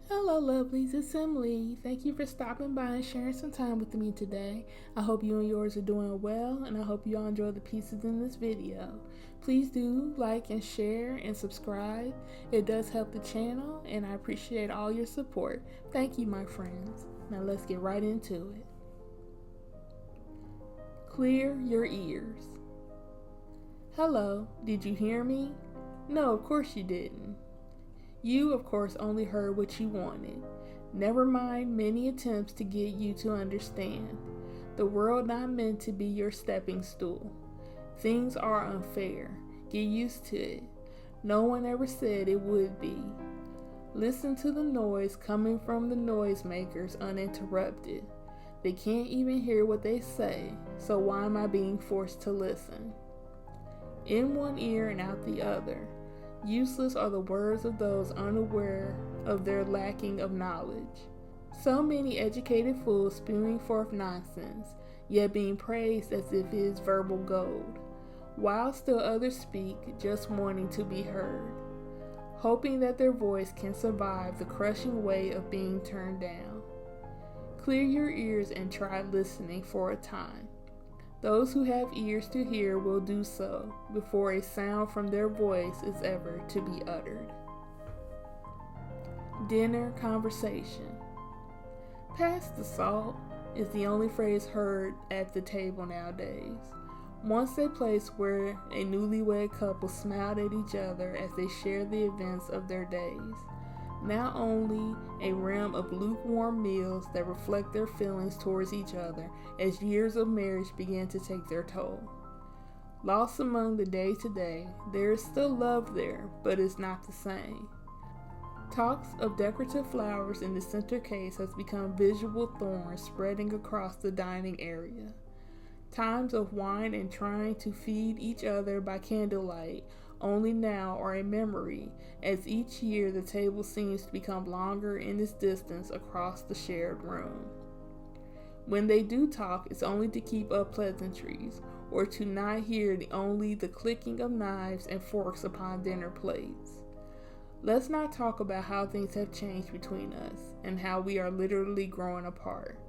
Hello, lovelies. It's Emily. Thank you for stopping by and sharing some time with me today. I hope you and yours are doing well, and I hope you all enjoy the pieces in this video. Please do like and share and subscribe. It does help the channel, and I appreciate all your support. Thank you, my friends. Now let's get right into it. Clear your ears. Hello, did you hear me? No, of course you didn't. You, of course, only heard what you wanted. Never mind many attempts to get you to understand. The world not meant to be your stepping stool. Things are unfair. Get used to it. No one ever said it would be. Listen to the noise coming from the noisemakers uninterrupted. They can't even hear what they say, so why am I being forced to listen? In one ear and out the other. Useless are the words of those unaware of their lacking of knowledge. So many educated fools spewing forth nonsense, yet being praised as if it is verbal gold, while still others speak just wanting to be heard, hoping that their voice can survive the crushing weight of being turned down. Clear your ears and try listening for a time. Those who have ears to hear will do so before a sound from their voice is ever to be uttered. Dinner conversation. Pass the salt is the only phrase heard at the table nowadays. Once a place where a newlywed couple smiled at each other as they shared the events of their days. Now only a realm of lukewarm meals that reflect their feelings towards each other as years of marriage begin to take their toll. Lost among the day-to-day, there is still love there, but it's not the same. Talks of decorative flowers in the center case has become visual thorns spreading across the dining area. Times of wine and trying to feed each other by candlelight only now are a memory, as each year the table seems to become longer in its distance across the shared room. When they do talk, it's only to keep up pleasantries, or to not hear only the clicking of knives and forks upon dinner plates. Let's not talk about how things have changed between us, and how we are literally growing apart.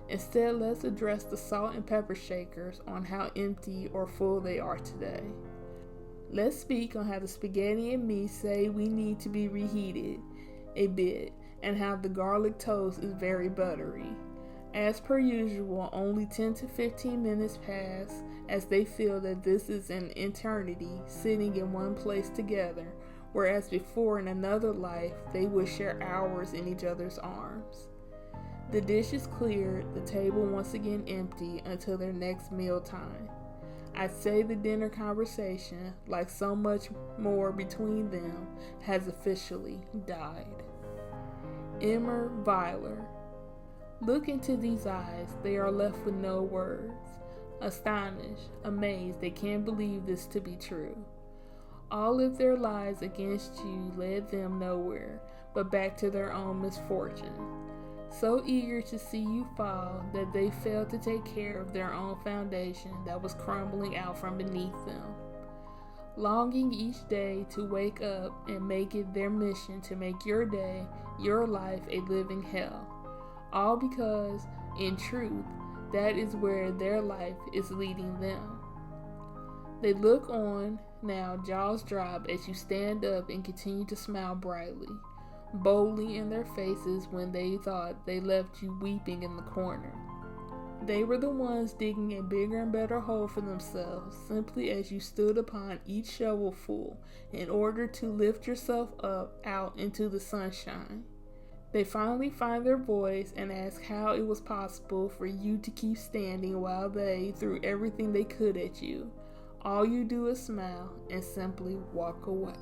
Instead, let's address the salt and pepper shakers on how empty or full they are today. Let's speak on how the spaghetti and meat say we need to be reheated a bit, and how the garlic toast is very buttery. As per usual, only 10 to 15 minutes pass as they feel that this is an eternity sitting in one place together, whereas before in another life they would share hours in each other's arms. The dish is cleared, the table once again empty until their next meal time. I'd say the dinner conversation, like so much more between them, has officially died. Immer Weiler. Look into these eyes, they are left with no words. Astonished, amazed, they can't believe this to be true. All of their lies against you led them nowhere, but back to their own misfortune. So eager to see you fall that they failed to take care of their own foundation that was crumbling out from beneath them. Longing each day to wake up and make it their mission to make your day, your life, a living hell. All because, in truth, that is where their life is leading them. They look on, now jaws drop as you stand up and continue to smile brightly. Boldly in their faces when they thought they left you weeping in the corner. They were the ones digging a bigger and better hole for themselves simply as you stood upon each shovelful in order to lift yourself up out into the sunshine. They finally find their voice and ask how it was possible for you to keep standing while they threw everything they could at you. All you do is smile and simply walk away.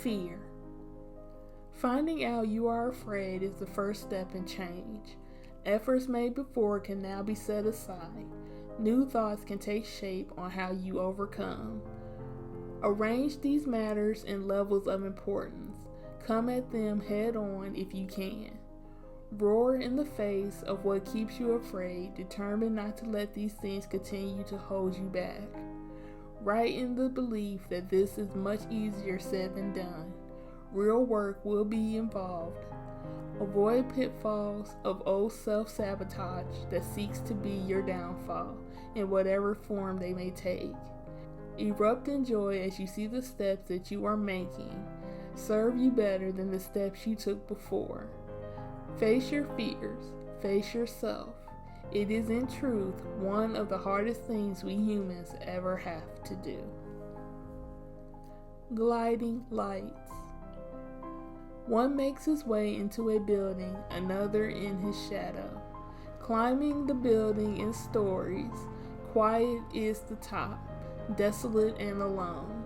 Fear. Finding out you are afraid is the first step in change. Efforts made before can now be set aside. New thoughts can take shape on how you overcome. Arrange these matters in levels of importance. Come at them head on if you can. Roar in the face of what keeps you afraid, determined not to let these things continue to hold you back. Write in the belief that this is much easier said than done. Real work will be involved. Avoid pitfalls of old self-sabotage that seeks to be your downfall in whatever form they may take. Erupt in joy as you see the steps that you are making serve you better than the steps you took before. Face your fears. Face yourself. It is in truth one of the hardest things we humans ever have to do. Gliding lights. One makes his way into a building, another in his shadow. Climbing the building in stories, quiet is the top, desolate and alone.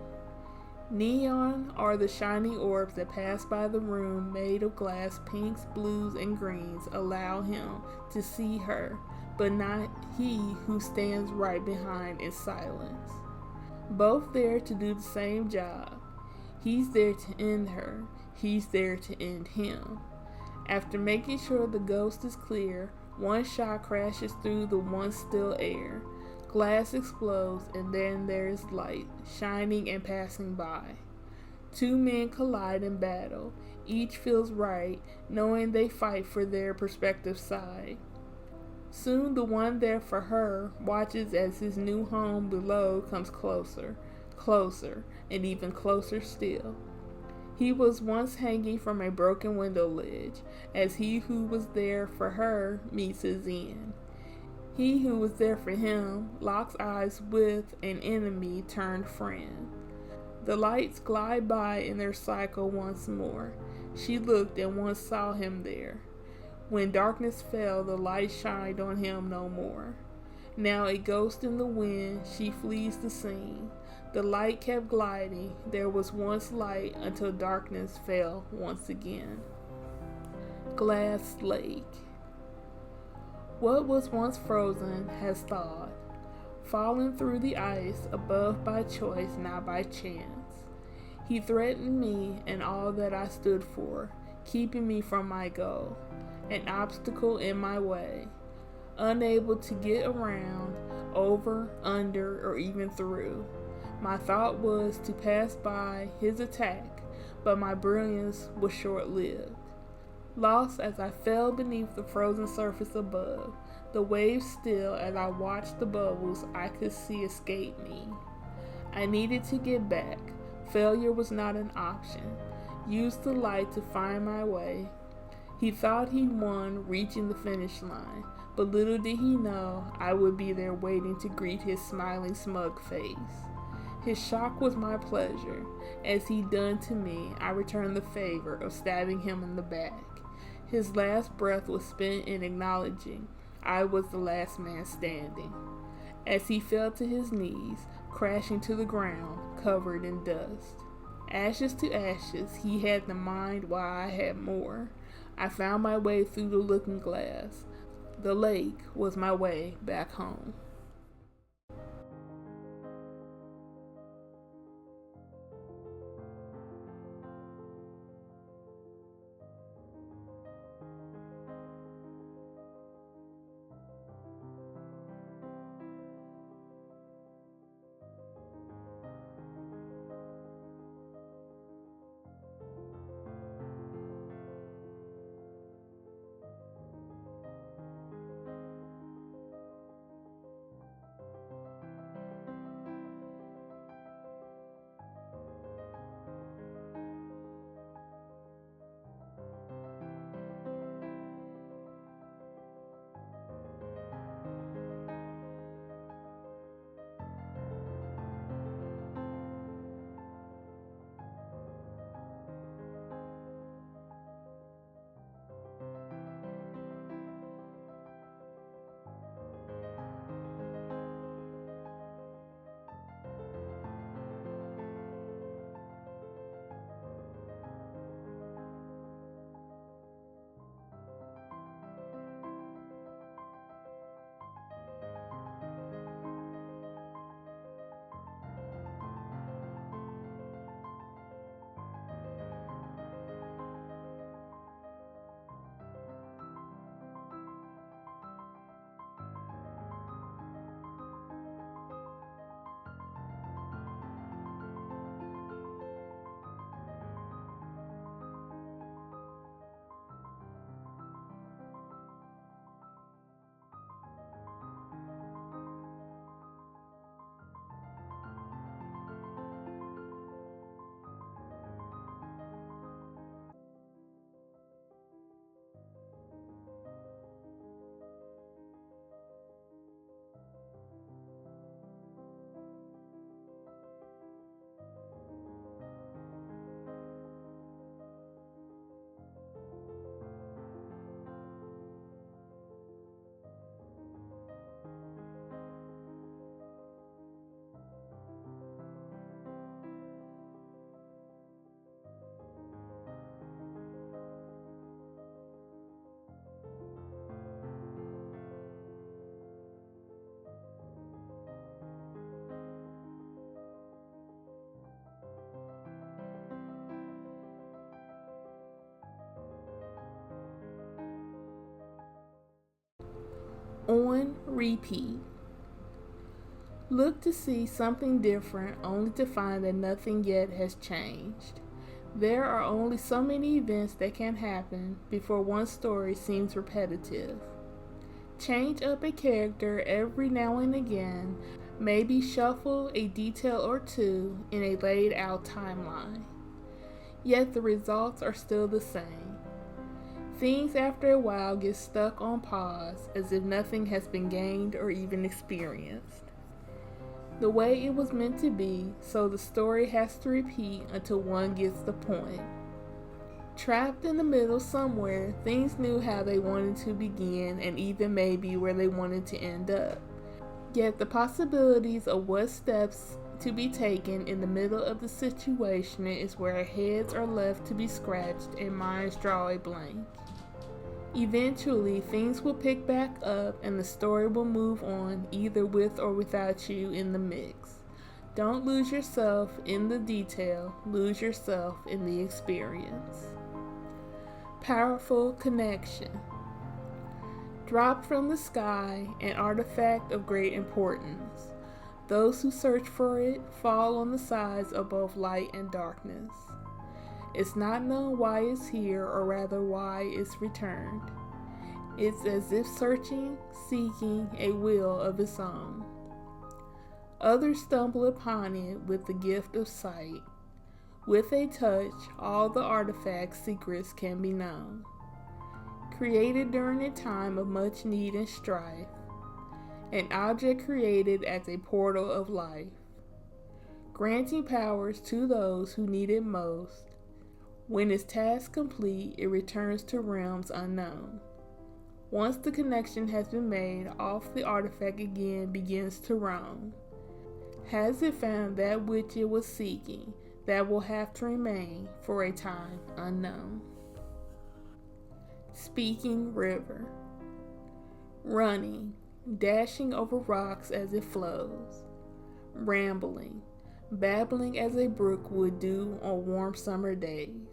Neon are the shiny orbs that pass by the room made of glass. Pinks, blues, and greens allow him to see her, but not he who stands right behind in silence. Both there to do the same job. He's there to end her. He's there to end him. After making sure the ghost is clear, one shot crashes through the once still air. Glass explodes, and then there's light, shining and passing by. Two men collide in battle. Each feels right, knowing they fight for their respective side. Soon the one there for her watches as his new home below comes closer, closer, and even closer still. He was once hanging from a broken window ledge, as he who was there for her meets his end. He who was there for him locks eyes with an enemy turned friend. The lights glide by in their cycle once more. She looked and once saw him there. When darkness fell, the light shined on him no more. Now a ghost in the wind, she flees the scene. The light kept gliding. There was once light until darkness fell once again. Glass Lake. What was once frozen has thawed, fallen through the ice, above by choice, not by chance. He threatened me and all that I stood for, keeping me from my goal, an obstacle in my way, unable to get around, over, under, or even through. My thought was to pass by his attack, but my brilliance was short-lived. Lost as I fell beneath the frozen surface above, the waves still as I watched the bubbles I could see escape me. I needed to get back. Failure was not an option. Used the light to find my way. He thought he'd won, reaching the finish line, but little did he know I would be there waiting to greet his smiling, smug face. His shock was my pleasure. As he'd done to me, I returned the favor of stabbing him in the back. His last breath was spent in acknowledging I was the last man standing. As he fell to his knees, crashing to the ground, covered in dust. Ashes to ashes, he had the mind while I had more. I found my way through the looking glass. The lake was my way back home. On repeat. Look to see something different only to find that nothing yet has changed. There are only so many events that can happen before one story seems repetitive. Change up a character every now and again, maybe shuffle a detail or two in a laid out timeline. Yet the results are still the same. Things after a while get stuck on pause as if nothing has been gained or even experienced. The way it was meant to be, so the story has to repeat until one gets the point. Trapped in the middle somewhere, things knew how they wanted to begin and even maybe where they wanted to end up. Yet the possibilities of what steps to be taken in the middle of the situation is where heads are left to be scratched and minds draw a blank. Eventually, things will pick back up and the story will move on either with or without you in the mix. Don't lose yourself in the detail, lose yourself in the experience. Powerful connection. Dropped from the sky, an artifact of great importance. Those who search for it fall on the sides of both light and darkness. It's not known why it's here, or rather why it's returned. It's as if searching, seeking a will of its own. Others stumble upon it with the gift of sight. With a touch, all the artifact's secrets can be known. Created during a time of much need and strife, an object created as a portal of life, granting powers to those who need it most. When its task complete, it returns to realms unknown. Once the connection has been made, off the artifact again begins to roam. Has it found that which it was seeking, that will have to remain for a time unknown? Speaking river. Running, dashing over rocks as it flows. Rambling, babbling as a brook would do on warm summer days.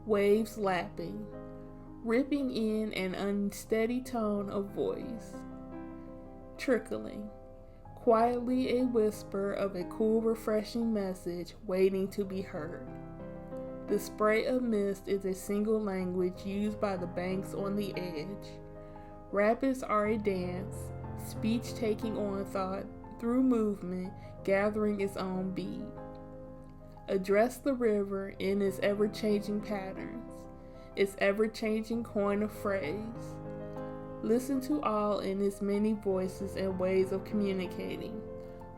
Waves lapping, ripping in an unsteady tone of voice. Trickling, quietly a whisper of a cool, refreshing message waiting to be heard. The spray of mist is a single language used by the banks on the edge. Rapids are a dance, speech taking on thought through movement, gathering its own beat. Address the river in its ever-changing patterns, its ever-changing coin of phrase. Listen to all in its many voices and ways of communicating.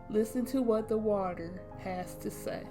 Listen to what the water has to say.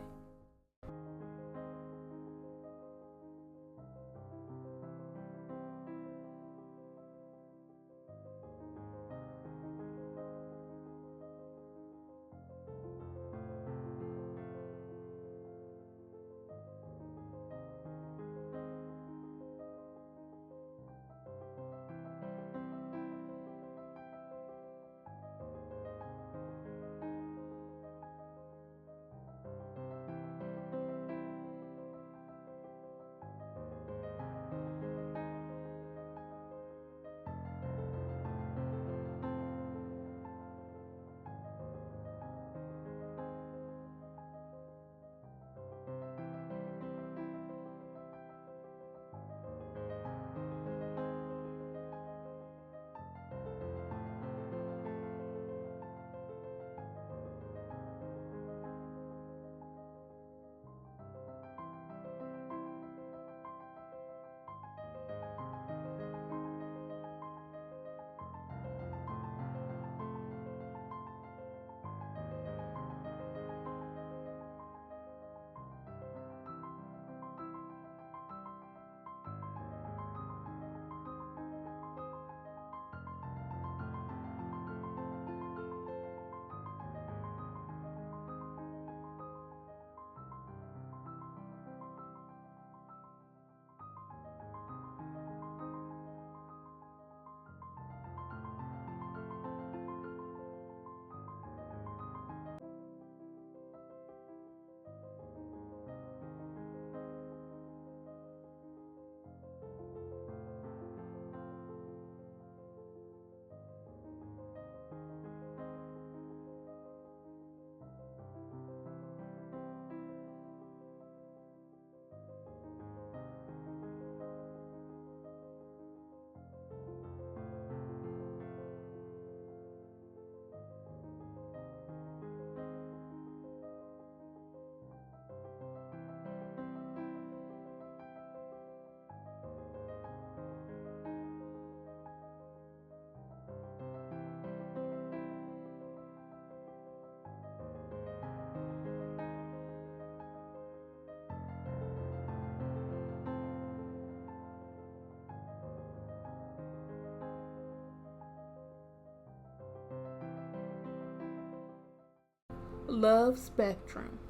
Love spectrum.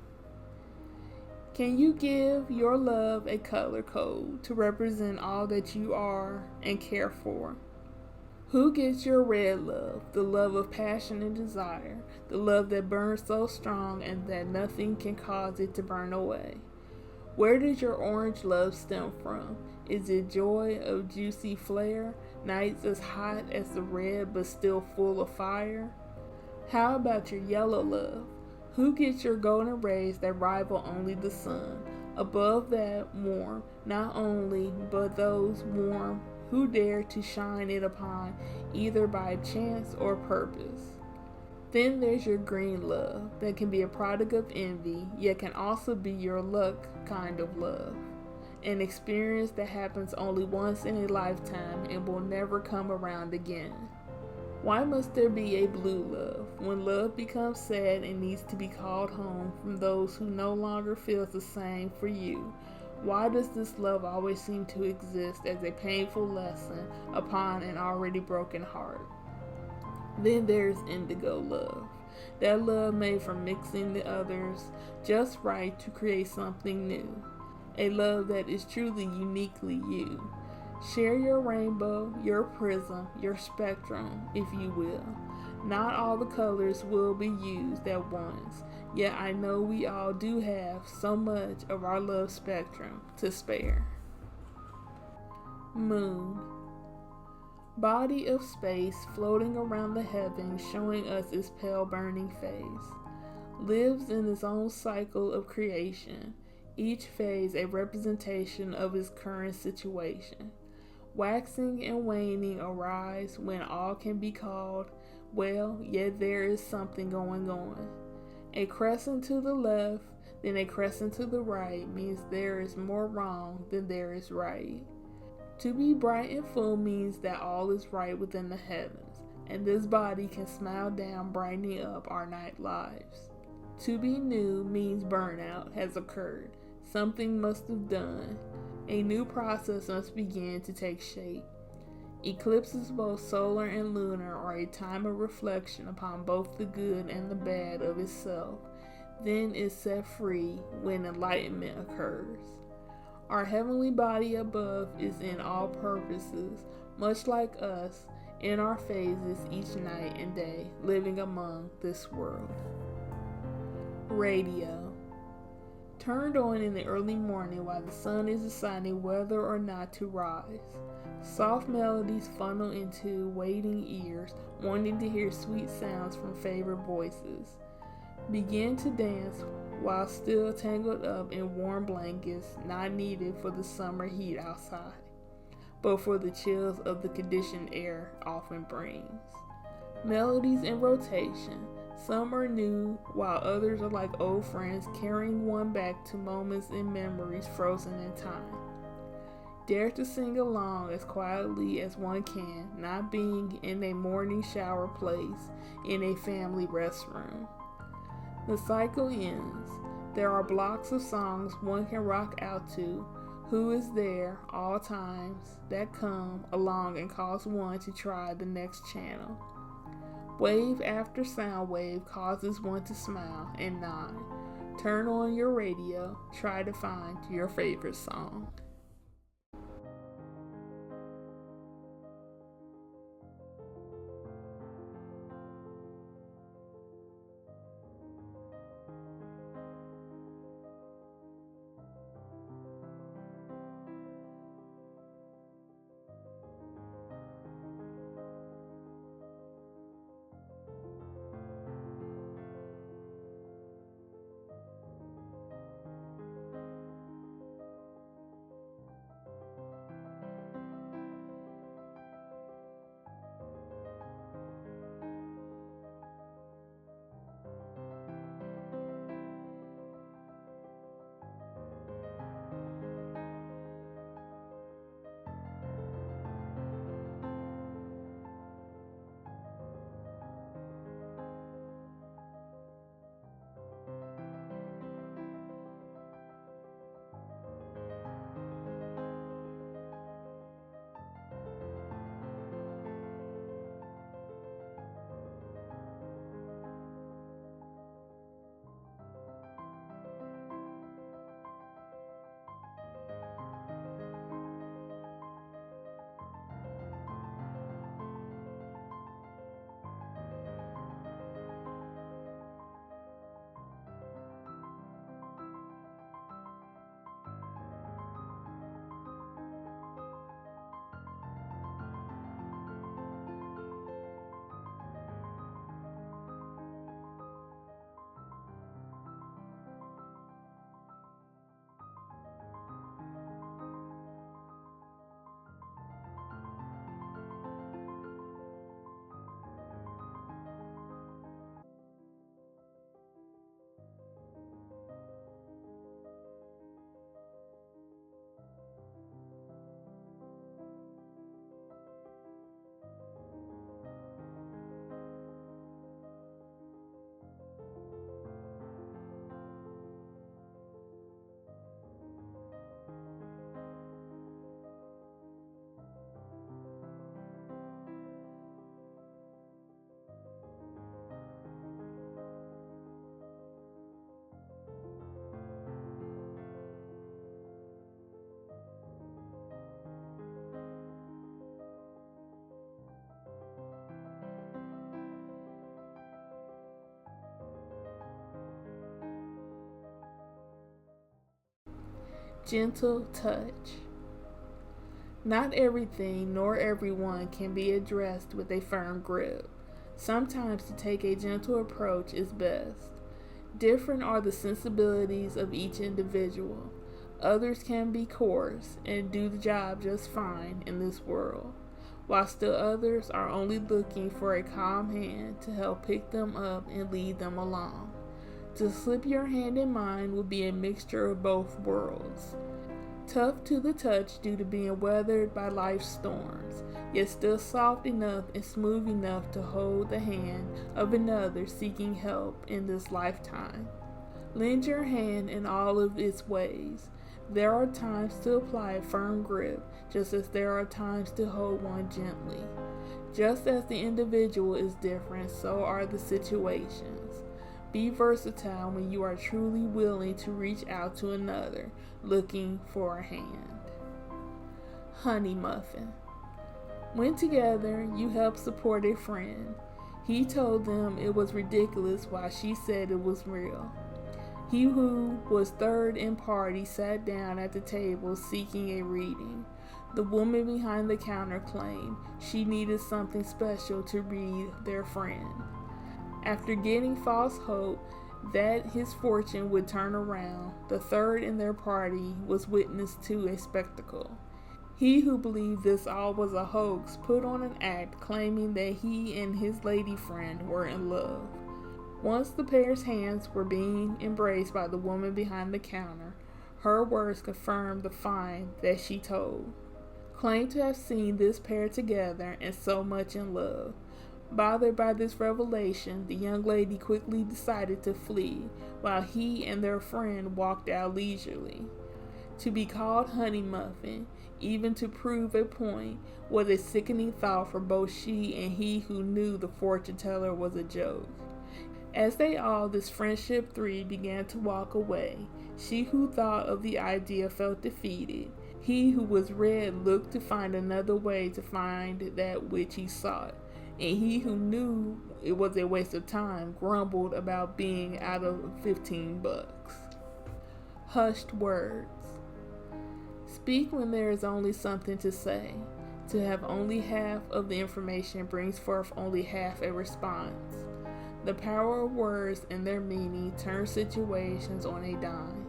Can you give your love a color code to represent all that you are and care for? Who gets your red love, the love of passion and desire, the love that burns so strong and that nothing can cause it to burn away? Where does your orange love stem from? Is it joy of juicy flare, nights as hot as the red but still full of fire? How about your yellow love? Who gets your golden rays that rival only the sun? Above that warm, not only, but those warm who dare to shine it upon either by chance or purpose. Then there's your green love that can be a product of envy, yet can also be your luck kind of love. An experience that happens only once in a lifetime and will never come around again. Why must there be a blue love when love becomes sad and needs to be called home from those who no longer feel the same for you? Why does this love always seem to exist as a painful lesson upon an already broken heart? Then there's indigo love. That love made from mixing the others just right to create something new. A love that is truly uniquely you. Share your rainbow, your prism, your spectrum, if you will. Not all the colors will be used at once, yet I know we all do have so much of our love spectrum to spare. Moon. Body of space floating around the heavens, showing us its pale burning face. Lives in its own cycle of creation, each phase a representation of its current situation. Waxing and waning arise when all can be called, well, yet there is something going on. A crescent to the left, then a crescent to the right means there is more wrong than there is right. To be bright and full means that all is right within the heavens, and this body can smile down, brightening up our night lives. To be new means burnout has occurred. Something must have done. A new process must begin to take shape. Eclipses, both solar and lunar, are a time of reflection upon both the good and the bad of itself. Then is set free when enlightenment occurs. Our heavenly body above is in all purposes, much like us, in our phases each night and day, living among this world. Radio. Turned on in the early morning while the sun is deciding whether or not to rise. Soft melodies funnel into waiting ears, wanting to hear sweet sounds from favorite voices. Begin to dance while still tangled up in warm blankets not needed for the summer heat outside, but for the chills of the conditioned air often brings. Melodies in rotation. Some are new, while others are like old friends, carrying one back to moments and memories frozen in time. Dare to sing along as quietly as one can, not being in a morning shower place in a family restroom. The cycle ends. There are blocks of songs one can rock out to. Who is there, all times, that come along and cause one to try the next channel. Wave after sound wave causes one to smile and nod. Turn on your radio, try to find your favorite song. Gentle touch. Not everything nor everyone can be addressed with a firm grip. Sometimes to take a gentle approach is best. Different are the sensibilities of each individual. Others can be coarse and do the job just fine in this world, while still others are only looking for a calm hand to help pick them up and lead them along. To slip your hand in mine would be a mixture of both worlds. Tough to the touch due to being weathered by life's storms, yet still soft enough and smooth enough to hold the hand of another seeking help in this lifetime. Lend your hand in all of its ways. There are times to apply a firm grip, just as there are times to hold one gently. Just as the individual is different, so are the situations. Be versatile when you are truly willing to reach out to another, looking for a hand. Honey Muffin. When together, you helped support a friend. He told them it was ridiculous while she said it was real. He who was third in party sat down at the table seeking a reading. The woman behind the counter claimed she needed something special to read their friend. After getting false hope that his fortune would turn around, the third in their party was witness to a spectacle. He who believed this all was a hoax put on an act claiming that he and his lady friend were in love. Once the pair's hands were being embraced by the woman behind the counter, her words confirmed the find that she told. Claimed to have seen this pair together and so much in love. Bothered by this revelation, the young lady quickly decided to flee, while he and their friend walked out leisurely. To be called Honey Muffin, even to prove a point, was a sickening thought for both she and he who knew the fortune teller was a joke. As they all, this friendship three, began to walk away, she who thought of the idea felt defeated. He who was read looked to find another way to find that which he sought. And he who knew it was a waste of time grumbled about being out of $15. Hushed words. Speak when there is only something to say. To have only half of the information brings forth only half a response. The power of words and their meaning turn situations on a dime.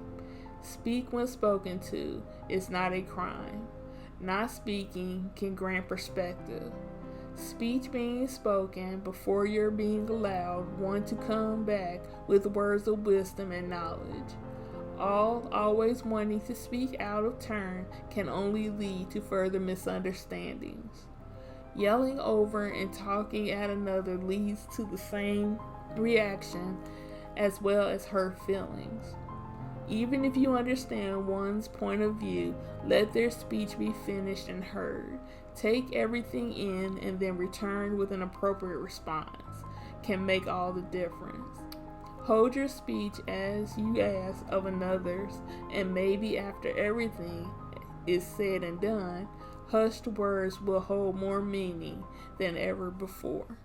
Speak when spoken to is not a crime. Not speaking can grant perspective. Speech being spoken before you're being allowed one to come back with words of wisdom and knowledge. All always wanting to speak out of turn can only lead to further misunderstandings. Yelling over and talking at another leads to the same reaction as well as hurt feelings. Even if you understand one's point of view, let their speech be finished and heard. Take everything in and then return with an appropriate response. Can make all the difference. Hold your speech as you ask of another's, and maybe after everything is said and done, hushed words will hold more meaning than ever before.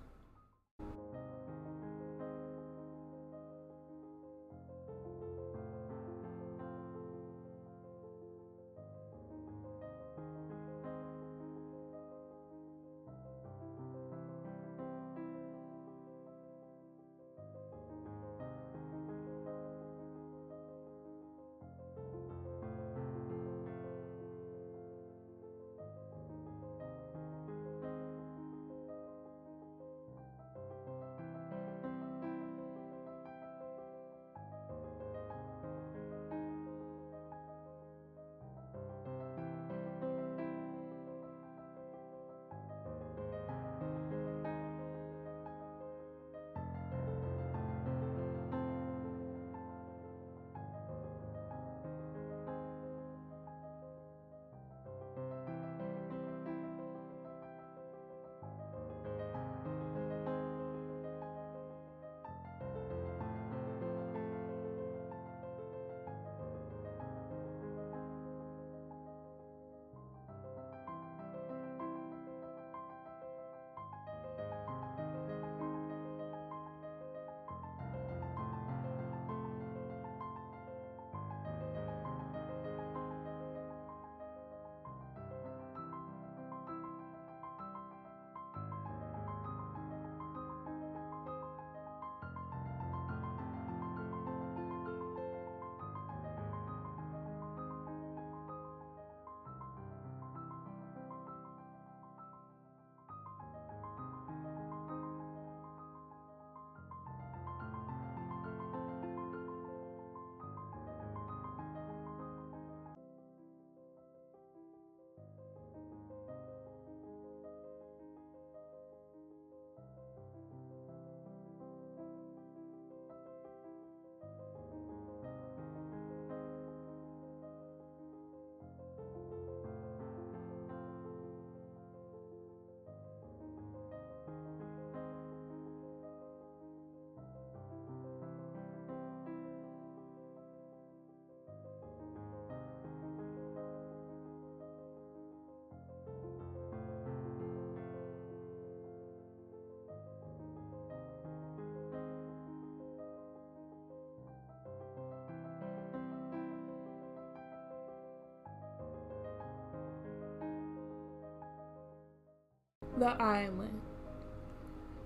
The island.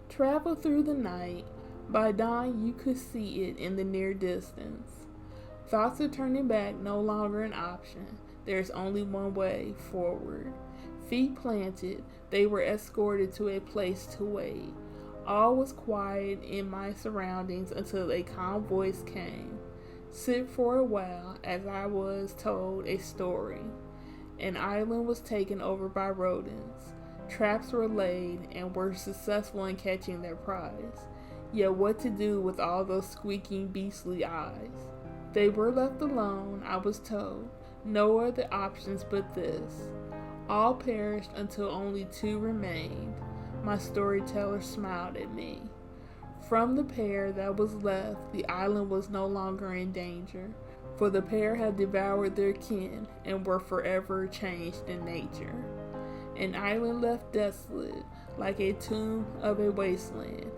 Travel through the night. By dawn, you could see it in the near distance. Thoughts of turning back no longer an option. There's only one way forward. Feet planted, they were escorted to a place to wait. All was quiet in my surroundings until a calm voice came. Sit for a while as I was told a story. An island was taken over by rodents. Traps were laid and were successful in catching their prize. Yet what to do with all those squeaking beastly eyes? They were left alone, I was told. No other options but this. All perished until only 2 remained. My storyteller smiled at me. From the pair that was left, the island was no longer in danger, for the pair had devoured their kin and were forever changed in nature. An island left desolate, like a tomb of a wasteland.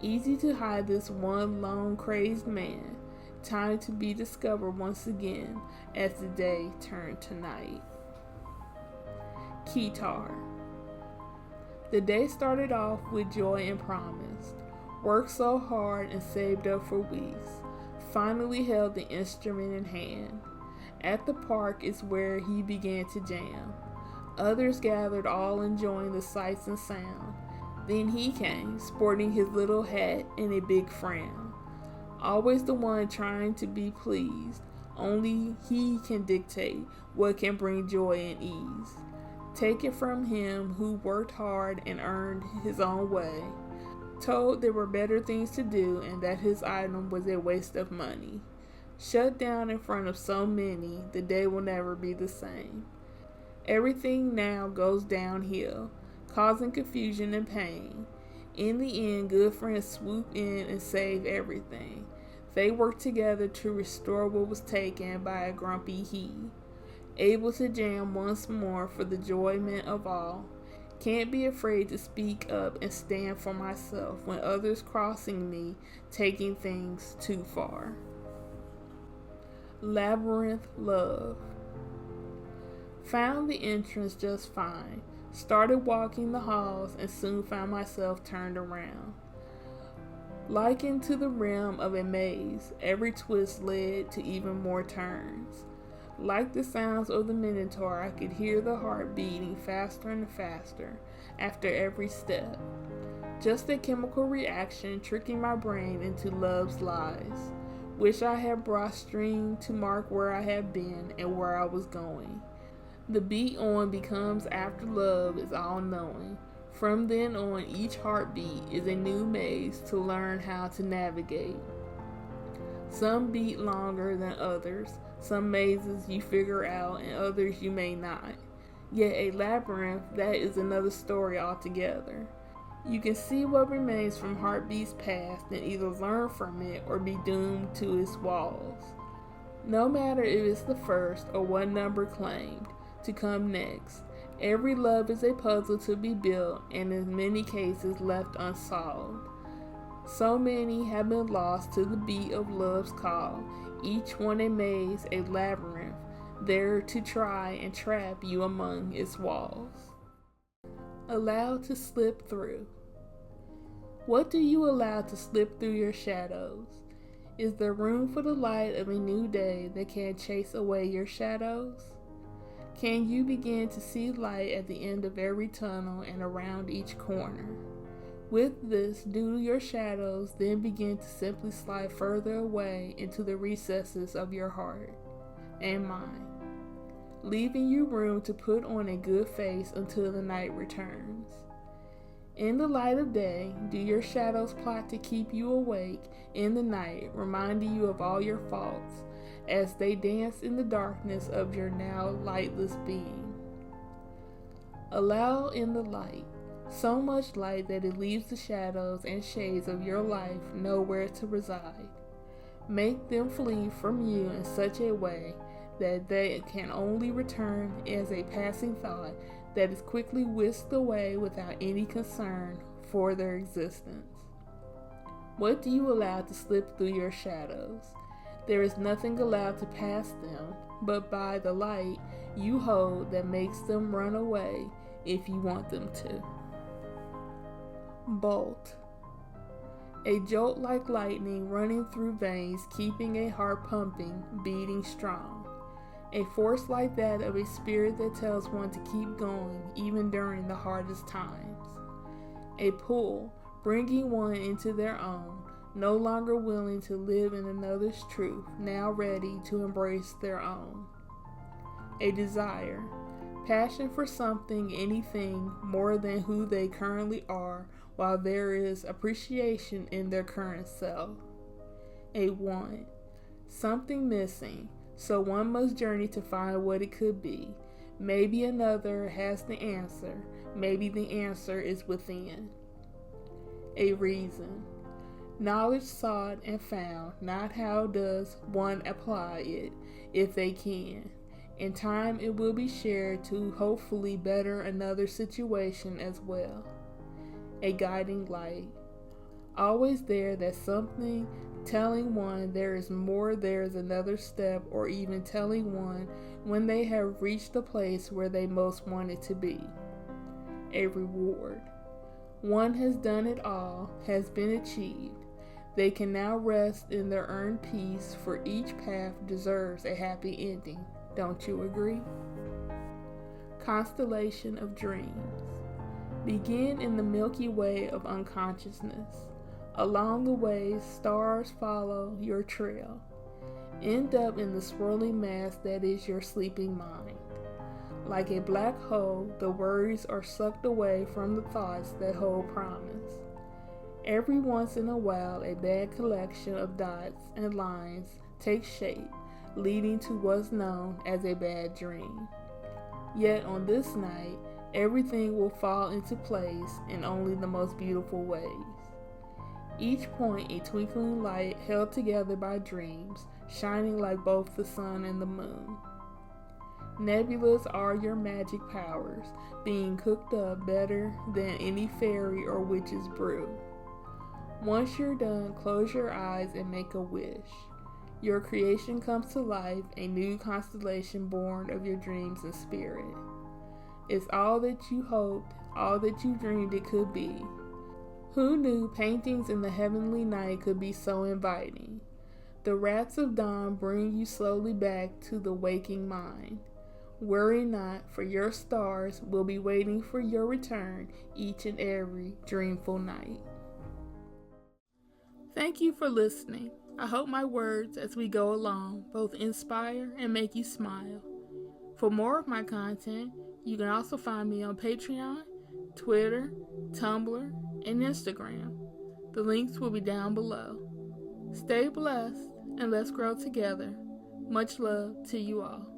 Easy to hide this one lone crazed man. Time to be discovered once again as the day turned to night. Guitar. The day started off with joy and promise. Worked so hard and saved up for weeks. Finally held the instrument in hand. At the park is where he began to jam. Others gathered, all enjoying the sights and sound. Then he came, sporting his little hat and a big frown. Always the one trying to be pleased. Only he can dictate what can bring joy and ease. Take it from him who worked hard and earned his own way. Told there were better things to do and that his item was a waste of money. Shut down in front of so many, the day will never be the same. Everything now goes downhill, causing confusion and pain. In the end, good friends swoop in and save everything. They work together to restore what was taken by a grumpy he. Able to jam once more for the enjoyment of all. Can't be afraid to speak up and stand for myself when others crossing me, taking things too far. Labyrinth Love. Found the entrance just fine. Started walking the halls and soon found myself turned around. Like into the realm of a maze, every twist led to even more turns. Like the sounds of the Minotaur, I could hear the heart beating faster and faster after every step. Just a chemical reaction tricking my brain into love's lies. Wish I had brought string to mark where I had been and where I was going. The beat on becomes after love is all knowing. From then on, each heartbeat is a new maze to learn how to navigate. Some beat longer than others. Some mazes you figure out and others you may not. Yet a labyrinth, that is another story altogether. You can see what remains from heartbeats past and either learn from it or be doomed to its walls. No matter if it's the first or what number claimed to come next, every love is a puzzle to be built and in many cases left unsolved. So many have been lost to the beat of love's call, each one a maze, a labyrinth, there to try and trap you among its walls. Allowed to slip through. What do you allow to slip through your shadows? Is there room for the light of a new day that can chase away your shadows? Can you begin to see light at the end of every tunnel and around each corner? With this, do your shadows then begin to simply slide further away into the recesses of your heart and mind, leaving you room to put on a good face until the night returns. In the light of day, do your shadows plot to keep you awake in the night, reminding you of all your faults as they dance in the darkness of your now lightless being? Allow in the light, so much light that it leaves the shadows and shades of your life nowhere to reside. Make them flee from you in such a way that they can only return as a passing thought that is quickly whisked away without any concern for their existence. What do you allow to slip through your shadows? There is nothing allowed to pass them, but by the light you hold that makes them run away if you want them to. Bolt. A jolt like lightning running through veins, keeping a heart pumping, beating strong. A force like that of a spirit that tells one to keep going, even during the hardest times. A pull, bringing one into their own, no longer willing to live in another's truth, now ready to embrace their own. A desire, passion for something, anything, more than who they currently are, while there is appreciation in their current self. A want, something missing, so one must journey to find what it could be. Maybe another has the answer, maybe the answer is within. A reason, knowledge sought and found, not how does one apply it, if they can. In time it will be shared to hopefully better another situation as well. A guiding light, always there, that something telling one there is more, there is another step, or even telling one when they have reached the place where they most wanted to be. A reward, one has done it all, has been achieved. They can now rest in their earned peace, for each path deserves a happy ending. Don't you agree? Constellation of dreams. Begin in the Milky Way of unconsciousness. Along the way, stars follow your trail. End up in the swirling mass that is your sleeping mind. Like a black hole, the worries are sucked away from the thoughts that hold promise. Every once in a while, a bad collection of dots and lines takes shape, leading to what's known as a bad dream. Yet on this night, everything will fall into place in only the most beautiful ways. Each point a twinkling light held together by dreams, shining like both the sun and the moon. Nebulas are your magic powers, being cooked up better than any fairy or witch's brew. Once you're done, close your eyes and make a wish. Your creation comes to life, a new constellation born of your dreams and spirit. It's all that you hoped, all that you dreamed it could be. Who knew paintings in the heavenly night could be so inviting? The rats of dawn bring you slowly back to the waking mind. Worry not, for your stars will be waiting for your return each and every dreamful night. Thank you for listening. I hope my words as we go along both inspire and make you smile. For more of my content, you can also find me on Patreon, Twitter, Tumblr, and Instagram. The links will be down below. Stay blessed and let's grow together. Much love to you all.